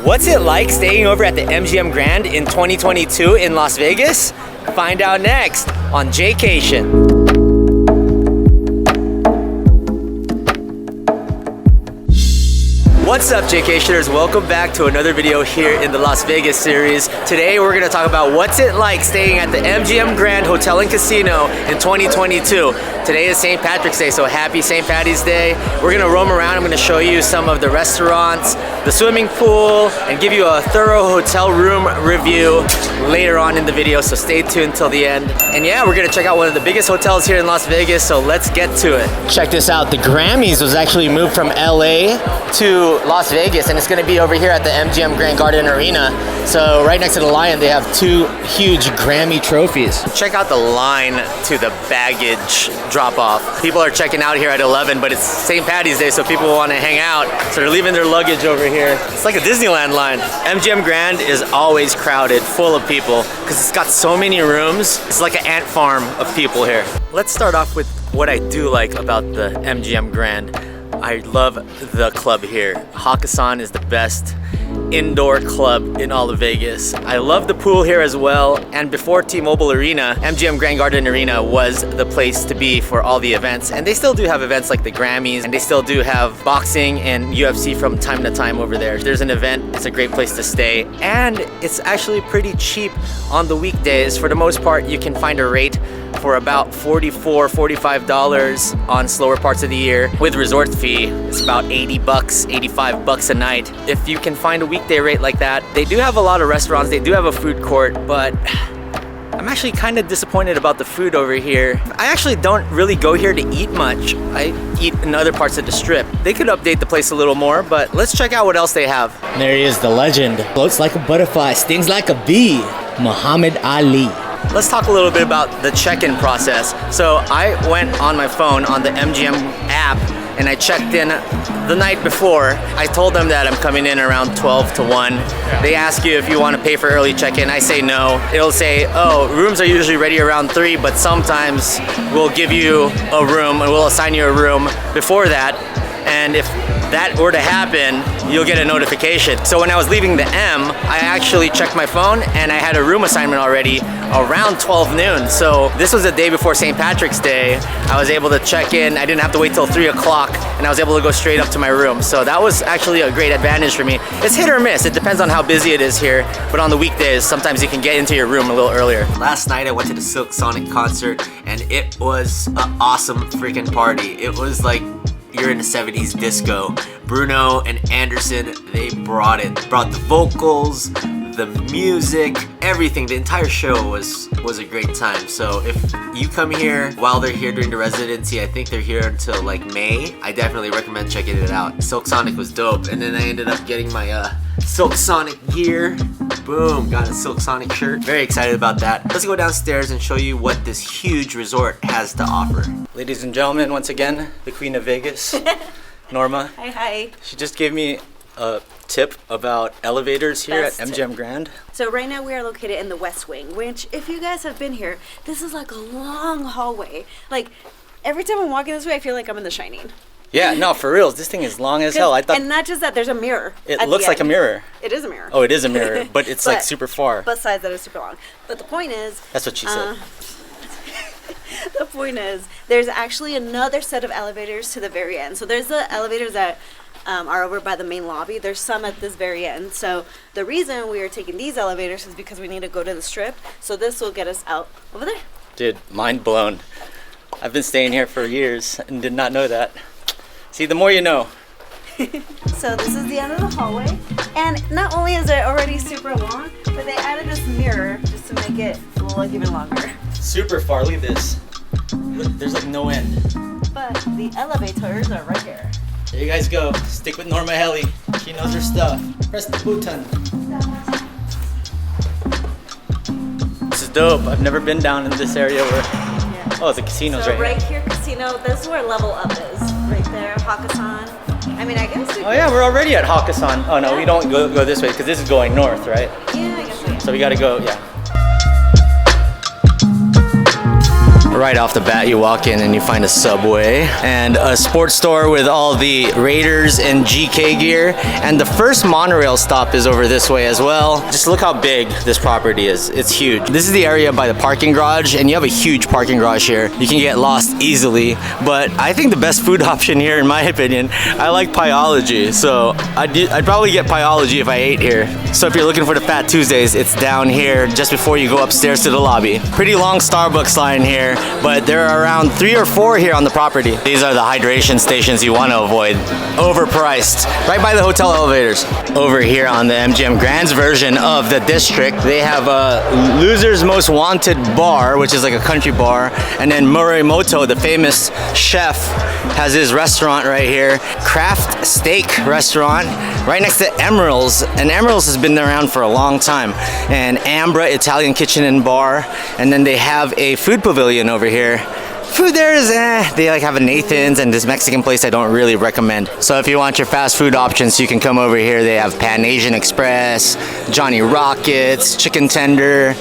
What's it like staying over at the MGM Grand in 2022 in Las Vegas? Find out next on Jaycation. What's up, Jaycationers? Welcome back to another video here in the Las Vegas series. Today we're going to talk about what's it like staying at the MGM Grand Hotel and Casino in 2022. Today is St. Patrick's Day, so happy St. Patty's Day. We're going to roam around. I'm going to show you some of the restaurants, the swimming pool, and give you a thorough hotel room review later on in the video, so stay tuned till the end. And yeah, we're going to check out one of the biggest hotels here in Las Vegas, so let's get to it. Check this out. The Grammys was actually moved from LA to Las Vegas, and it's going to be over here at the MGM Grand Garden Arena. So right next to the Lion, they have two huge Grammy trophies. Check out the line to the baggage drop-off. People are checking out here at 11, but it's St. Patty's Day, so people want to hang out. So they're leaving their luggage over here. It's like a Disneyland line. MGM Grand is always crowded, full of people, because it's got so many rooms. It's like an ant farm of people here. Let's start off with what I do like about the MGM Grand. I love the club here. Hakkasan is the best indoor club in all of Vegas. I love the pool here as well, and before T-Mobile Arena, MGM Grand Garden Arena was the place to be for all the events, and they still do have events like the Grammys, and they still do have boxing and UFC from time to time over there. If there's an event, it's a great place to stay, and it's actually pretty cheap on the weekdays. For the most part, you can find a rate for about $44, $45 on slower parts of the year. With resort fee, it's about 80 bucks, 85 bucks a night. If you can find a weekday rate like that, they do have a lot of restaurants, they do have a food court, but I'm actually kind of disappointed about the food over here. I actually don't really go here to eat much. I eat in other parts of the strip. They could update the place a little more, but let's check out what else they have. There he is, the legend. Floats like a butterfly, stings like a bee. Muhammad Ali. Let's talk a little bit about the check-in process. So I went on my phone on the MGM app and I checked in the night before. I told them that I'm coming in around 12 to 1. They ask you if you want to pay for early check-in. I say no. It'll say, oh, rooms are usually ready around 3, but sometimes we'll give you a room and we'll assign you a room before that. And if that were to happen, you'll get a notification. So when I was leaving the M, I actually checked my phone and I had a room assignment already around 12 noon. So this was the day before St. Patrick's Day. I was able to check in. I didn't have to wait till 3 o'clock and I was able to go straight up to my room. So that was actually a great advantage for me. It's hit or miss. It depends on how busy it is here. But on the weekdays, sometimes you can get into your room a little earlier. Last night I went to the Silk Sonic concert and it was an awesome freaking party. It was like you're in a 70s disco. Bruno and Anderson, they brought it. Brought the vocals, the music, everything. The entire show was a great time. So if you come here while they're here during the residency, I think they're here until like May, I definitely recommend checking it out. Silk Sonic was dope. And then I ended up getting my Silk Sonic gear. Boom, got a Silk Sonic shirt. Very excited about that. Let's go downstairs and show you what this huge resort has to offer. Ladies and gentlemen, once again, the Queen of Vegas, Norma. Hi. She just gave me a tip about elevators here at MGM Grand. So right now we are located in the West Wing, which if you guys have been here, this is like a long hallway. Like every time I'm walking this way, I feel like I'm in The Shining. Yeah, no, for reals. This thing is long as hell. I thought, and not just that, there's a mirror. It looks like a mirror. It is a mirror. Oh, it is a mirror, but it's like super far. Besides that, it's super long. But the point is... That's what she said. The point is, there's actually another set of elevators to the very end. So there's the elevators that are over by the main lobby. There's some at this very end. So the reason we are taking these elevators is because we need to go to the strip. So this will get us out over there. Dude, mind blown. I've been staying here for years and did not know that. See, the more you know. So this is the end of the hallway. And not only is it already super long, but they added this mirror just to make it look even longer. Super far, look at this. Look, there's like no end. But the elevators are right here. There you guys go. Stick with Norma Helly. She knows her stuff. Press the button. This is dope. I've never been down in this area where... Yeah. Oh, the casino's so right here. Casino, this is where level up is. Right there, Hakkasan. I mean, I guess we... Oh yeah, we're already at Hakkasan. Oh no, we don't go this way because this is going north, right? Yeah, I guess so. So we gotta go, yeah. Right off the bat, you walk in and you find a Subway and a sports store with all the Raiders and GK gear. And the first monorail stop is over this way as well. Just look how big this property is. It's huge. This is the area by the parking garage, and you have a huge parking garage here. You can get lost easily, but I think the best food option here, in my opinion, I like Pieology. So I'd probably get Pieology if I ate here. So if you're looking for the Fat Tuesdays, it's down here just before you go upstairs to the lobby. Pretty long Starbucks line here, but there are around 3 or 4 here on the property. These are the hydration stations you want to avoid. Overpriced. Right by the hotel elevators. Over here on the MGM Grand's version of the district, they have a Loser's Most Wanted bar, which is like a country bar. And then Morimoto, the famous chef, has his restaurant right here. Craft Steak Restaurant, right next to Emerald's. And Emerald's has been around for a long time. And Ambra Italian Kitchen and Bar. And then they have a food pavilion over here. Food there is they like have a Nathan's and this Mexican place I don't really recommend. So if you want your fast food options, you can come over here. They have Pan Asian Express, Johnny Rockets, Chicken Tender.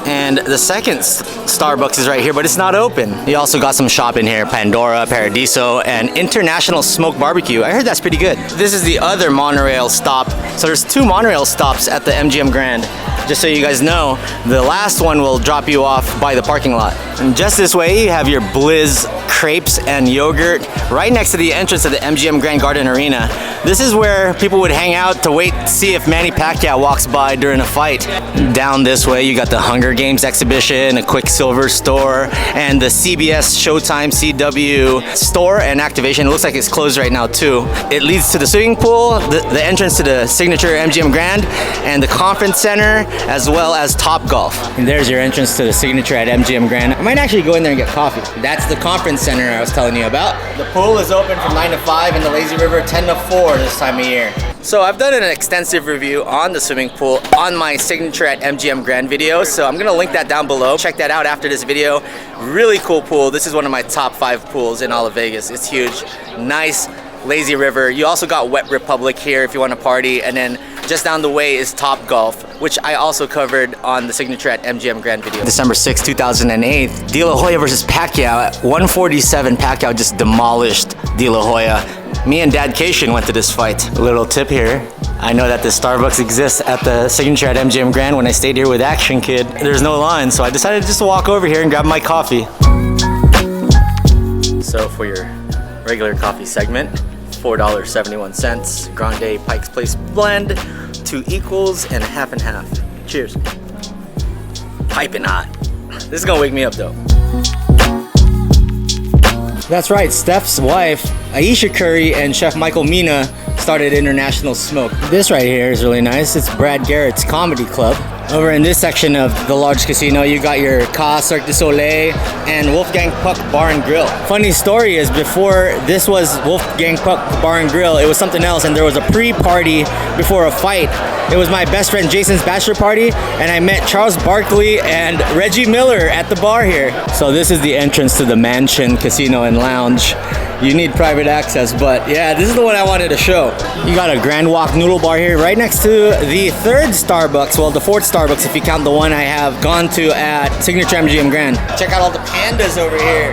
And the second Starbucks is right here, but it's not open. You also got some shopping here, Pandora, Paradiso, and International Smoke Barbecue. I heard that's pretty good. This is the other monorail stop. So there's 2 monorail stops at the MGM Grand. Just so you guys know, the last one will drop you off by the parking lot. And just this way, you have your Blizz crepes and yogurt right next to the entrance of the MGM Grand Garden Arena. This is where people would hang out to wait to see if Manny Pacquiao walks by during a fight. Down this way, you got the Hunger Games exhibition, a Quicksilver store, and the CBS Showtime CW store and activation. It looks like it's closed right now too. It leads to the swimming pool, the entrance to the signature MGM Grand, and the conference center, as well as Top Golf. And there's your entrance to the signature at MGM Grand. I might actually go in there and get coffee. That's the conference center I was telling you about. The pool is open from 9 to 5 and the lazy river 10 to 4 this time of year. So I've done an extensive review on the swimming pool on my signature at MGM Grand video. So I'm gonna link that down below. Check that out after this video. Really cool pool. This is one of my top 5 pools in all of Vegas. It's huge, nice, lazy river. You also got Wet Republic here if you want to party. And then just down the way is Top Golf, which I also covered on the signature at MGM Grand video. December 6, 2008, De La Hoya versus Pacquiao. At 147, Pacquiao just demolished De La Hoya. Me and Jaydacation went to this fight. A little tip here. I know that the Starbucks exists at the signature at MGM Grand. When I stayed here with Action Kid, there's no line, so I decided just to walk over here and grab my coffee. So for your regular coffee segment, $4.71. Grande Pike's Place blend, 2 equals and half and half. Cheers. Piping hot. This is gonna wake me up though. That's right, Steph's wife, Aisha Curry, and Chef Michael Mina started International Smoke. This right here is really nice. It's Brad Garrett's Comedy Club. Over in this section of the large casino, you got your Ka, Cirque du Soleil, and Wolfgang Puck Bar and Grill. Funny story is before this was Wolfgang Puck Bar and Grill, it was something else, and there was a pre-party before a fight. It was my best friend Jason's bachelor party, and I met Charles Barkley and Reggie Miller at the bar here. So this is the entrance to the Mansion Casino and Lounge. You need private access, but yeah, this is the one I wanted to show. You got a Grand Walk Noodle Bar here right next to the 3rd Starbucks, well, the 4th Starbucks if you count the one I have gone to at Signature MGM Grand. Check out all the pandas over here.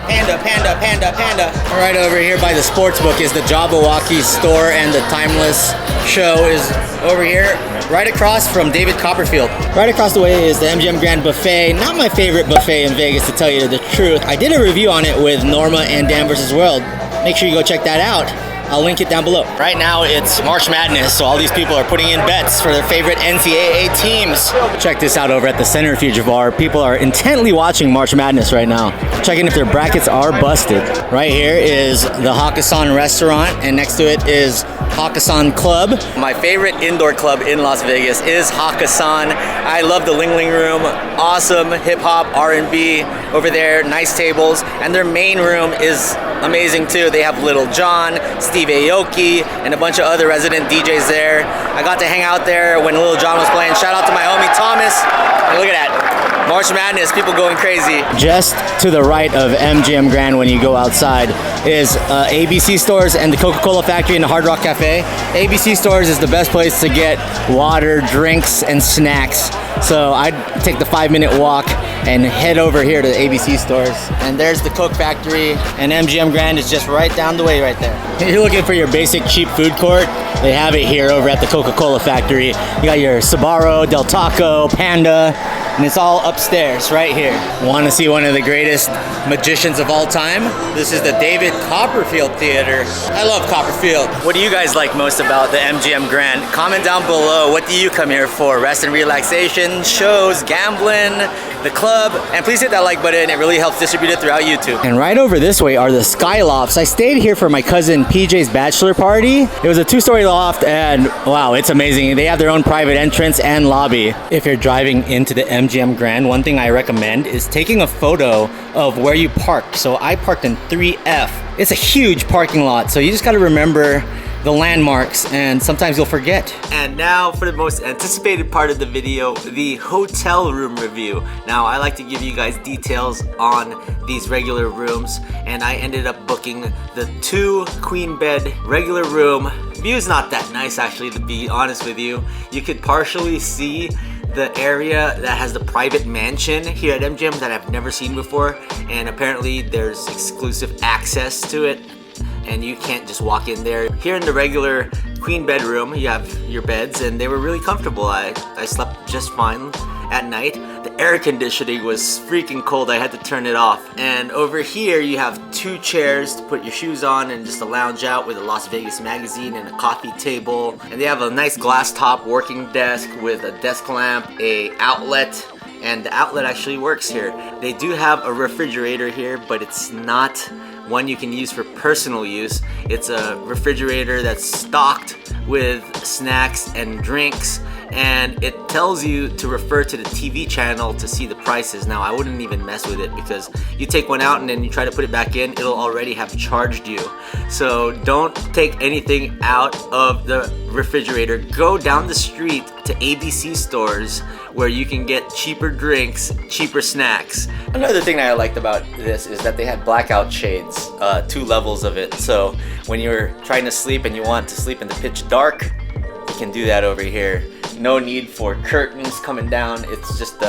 Panda, panda, panda, panda. Right over here by the sportsbook is the Jabberwocky store, and the Timeless show is over here, right across from David Copperfield. Right across the way is the MGM Grand Buffet. Not my favorite buffet in Vegas, to tell you the truth. I did a review on it with Norma and Dan vs. World. Make sure you go check that out. I'll link it down below. Right now it's March Madness, so all these people are putting in bets for their favorite NCAA teams. Check this out over at the Centrifuge Bar. People are intently watching March Madness right now, checking if their brackets are busted. Right here is the Hakkasan restaurant, and next to it is Hakkasan Club. My favorite indoor club in Las Vegas is Hakkasan. I love the Ling Ling Room. Awesome hip-hop, R&B over there, nice tables, and their main room is amazing too. They have Little John, Steve Aoki, and a bunch of other resident DJs there. I got to hang out there when Little John was playing. Shout out to my homie Thomas. And look at that. March Madness, people going crazy. Just to the right of MGM Grand when you go outside is ABC Stores and the Coca-Cola Factory and the Hard Rock Cafe. ABC Stores is the best place to get water, drinks, and snacks. So I'd take the 5-minute walk and head over here to the ABC stores. And there's the Coke factory, and MGM Grand is just right down the way right there. If you're looking for your basic cheap food court, they have it here over at the Coca-Cola factory. You got your Sbarro, Del Taco, Panda, and it's all upstairs right here. Want to see one of the greatest magicians of all time? This is the David Copperfield Theater. I love Copperfield. What do you guys like most about the MGM Grand? Comment down below. What do you come here for? Rest and relaxation, shows, gambling, the club, and please hit that like button. It really helps distribute it throughout YouTube. And right over this way are the Sky Lofts. I stayed here for my cousin PJ's bachelor party. It was a 2-story loft, and wow, it's amazing. They have their own private entrance and lobby. If you're driving into the MGM Grand, one thing I recommend is taking a photo of where you parked. So I parked in 3F. It's a huge parking lot, so you just gotta remember the landmarks, and sometimes you'll forget. And now for the most anticipated part of the video, the hotel room review. Now I like to give you guys details on these regular rooms, and I ended up booking the 2 queen bed regular room. View's not that nice actually, to be honest with you. You could partially see the area that has the private mansion here at MGM that I've never seen before, and apparently there's exclusive access to it and you can't just walk in there. Here in the regular queen bedroom, you have your beds, and they were really comfortable. I slept just fine at night. The air conditioning was freaking cold. I had to turn it off. And over here, you have 2 chairs to put your shoes on and just to lounge out with a Las Vegas magazine and a coffee table. And they have a nice glass top working desk with a desk lamp, a outlet, and the outlet actually works here. They do have a refrigerator here, but it's not one you can use for personal use. It's a refrigerator that's stocked with snacks and drinks, and it tells you to refer to the TV channel to see the prices. Now I wouldn't even mess with it, because you take one out and then you try to put it back in, it'll already have charged you. So don't take anything out of the refrigerator. Go down the street to ABC stores where you can get cheaper drinks, cheaper snacks. Another thing that I liked about this is that they had blackout shades, 2 levels of it. So when you're trying to sleep and you want to sleep in the pitch dark, you can do that over here. No need for curtains coming down. It's just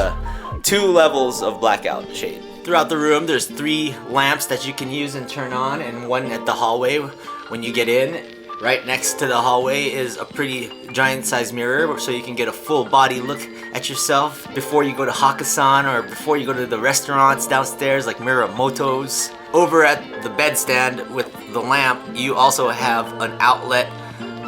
2 levels of blackout shade. Throughout the room, there's 3 lamps that you can use and turn on, and one at the hallway when you get in. Right next to the hallway is a pretty giant size mirror, so you can get a full body look at yourself before you go to Hakkasan or before you go to the restaurants downstairs like Miramoto's. Over at the bedstand with the lamp, you also have an outlet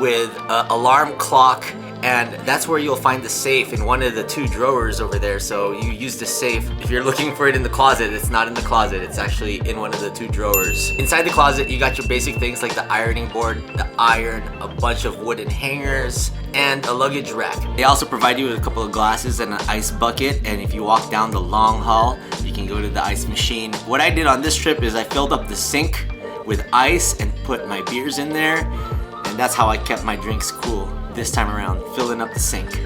with an alarm clock, and that's where you'll find the safe in one of the 2 drawers over there. So you use the safe. If you're looking for it in the closet, it's not in the closet, it's actually in one of the 2 drawers. Inside the closet, you got your basic things like the ironing board, the iron, a bunch of wooden hangers, and a luggage rack. They also provide you with a couple of glasses and an ice bucket, and if you walk down the long hall, you can go to the ice machine. What I did on this trip is I filled up the sink with ice and put my beers in there, and that's how I kept my drinks cool this time around, filling up the sink.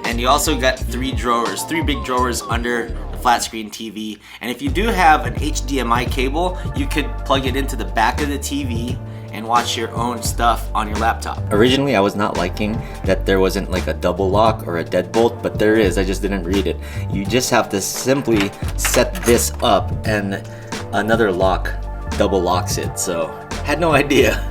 And you also got 3 drawers, 3 big drawers under the flat screen TV. And if you do have an HDMI cable, you could plug it into the back of the TV and watch your own stuff on your laptop. Originally, I was not liking that there wasn't like a double lock or a deadbolt, but there is. I just didn't read it. You just have to simply set this up and another lock double locks it. So, had no idea.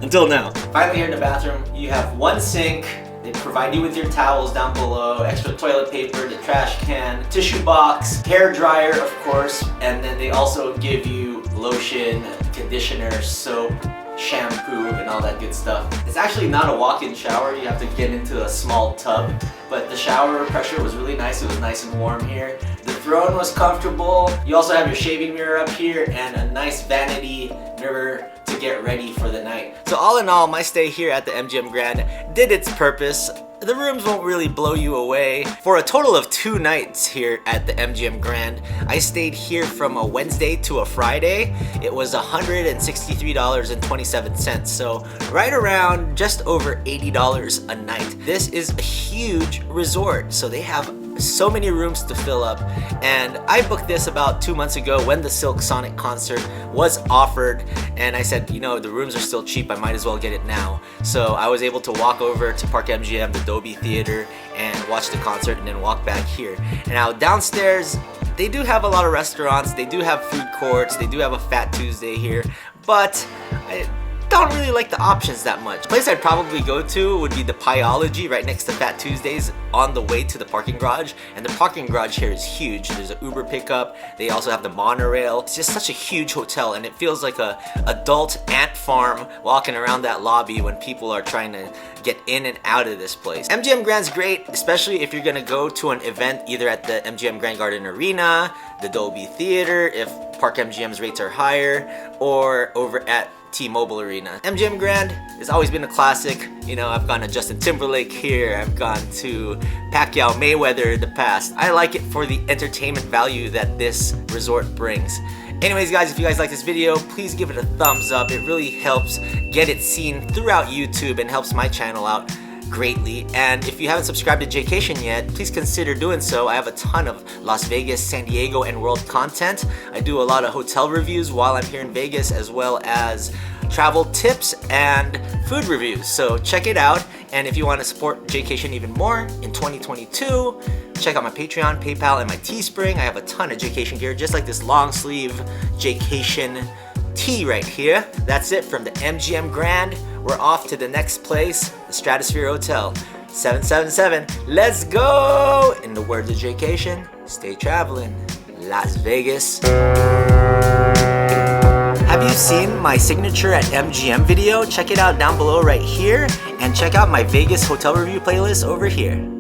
Until now. Finally, here in the bathroom, you have 1 sink. They provide you with your towels down below, extra toilet paper, the trash can, tissue box, hair dryer, of course, and then they also give you lotion, conditioner, soap, shampoo, and all that good stuff. It's actually not a walk-in shower. You have to get into a small tub, but the shower pressure was really nice. It was nice and warm here. The throne was comfortable. You also have your shaving mirror up here and a nice vanity mirror to get ready for the night. So all in all, my stay here at the MGM Grand did its purpose. The rooms won't really blow you away. For a total of 2 nights here at the MGM Grand, I stayed here from a Wednesday to a Friday. It was $163.27, so right around just over $80 a night. This is a huge resort, so they have so many rooms to fill up, and I booked this about 2 months ago when the Silk Sonic concert was offered, and I said, you know, the rooms are still cheap, I might as well get it now. So I was able to walk over to Park MGM, the Dolby Theater, and watch the concert and then walk back here. And now downstairs, they do have a lot of restaurants, they do have food courts, they do have a Fat Tuesday here, but I don't really like the options that much. The place I'd probably go to would be the Pieology right next to Fat Tuesdays on the way to the parking garage. And the parking garage here is huge. There's an Uber pickup. They also have the monorail. It's just such a huge hotel, and it feels like a adult ant farm walking around that lobby when people are trying to get in and out of this place. MGM Grand's great, especially if you're gonna go to an event either at the MGM Grand Garden Arena, the Dolby Theater, if Park MGM's rates are higher, or over at T-Mobile Arena. MGM Grand has always been a classic. You know, I've gone to Justin Timberlake here, I've gone to Pacquiao Mayweather in the past. I like it for the entertainment value that this resort brings. Anyways guys, if you guys like this video, please give it a thumbs up. It really helps get it seen throughout YouTube and helps my channel out greatly. And if you haven't subscribed to Jaycation yet, please consider doing so. I have a ton of Las Vegas, San Diego, and world content. I do a lot of hotel reviews while I'm here in Vegas, as well as travel tips and food reviews. So check it out. And if you want to support Jaycation even more in 2022, check out my Patreon, PayPal, and my Teespring. I have a ton of Jaycation gear, just like this long sleeve Jaycation tee right here. That's it from the MGM Grand. We're off to the next place, the Stratosphere Hotel. 777, let's go! In the words of Jaycation, stay traveling, Las Vegas. Have you seen my signature at MGM video? Check it out down below right here, and check out my Vegas hotel review playlist over here.